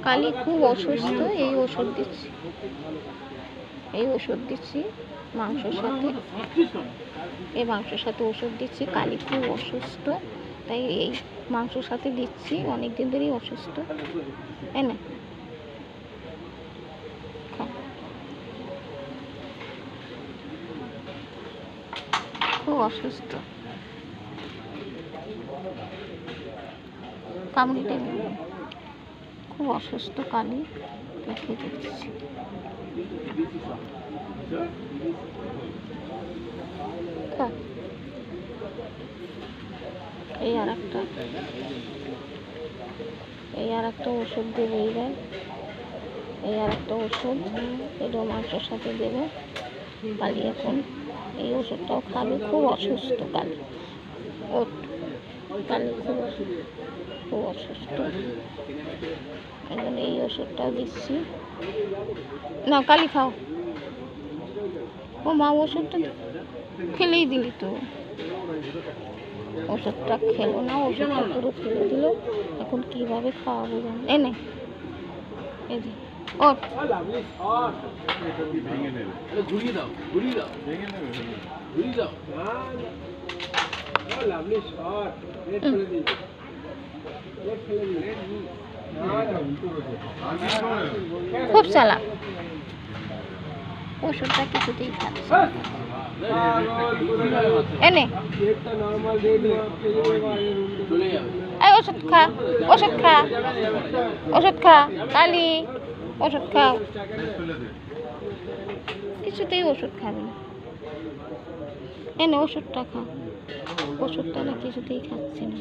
কালী খুব অসুস্থ, এই ওষুধ দিচ্ছি, মাংসের সাথে, এই মাংসের সাথে ওষুধ দিচ্ছি। কালী খুব অসুস্থ, তাই এই মাংসের সাথে দিচ্ছি, অনেক দিন ধরেই অসুস্থ। তাই না, খুব অসুস্থ, কামড়িটা খুব অসুস্থ কালী, দেখে দিচ্ছি। এই আর একটা ওষুধ দেবে, এই আর একটা ওষুধ, এটা মাংসের সাথে দেবে কালী। এখন এই ওষুধটাও খাবে, খুব অসুস্থ কালী, কালী খুব অসুস্থ, এই জন্য এই ওষুধটাও দিচ্ছি। না কালী খাও। ও মা, ওষুধটা ফেলেই দিলি তো, ওষুধটা খেলো না, ওষুধটা পুরো ফেলে দিল। এখন কিভাবে খাওয়াবো জানো? এনে এই ওঠ, খুব চালাক, ওষুধটা কিছুতেই খাচ্ছে। এনে এই ওষুধ খা, কালী ওষুধ খাও। কিছুতেই ওষুধ খাবে না। এনে ওষুধটা খা, ওষুধটা না কিছুতেই খাচ্ছে না।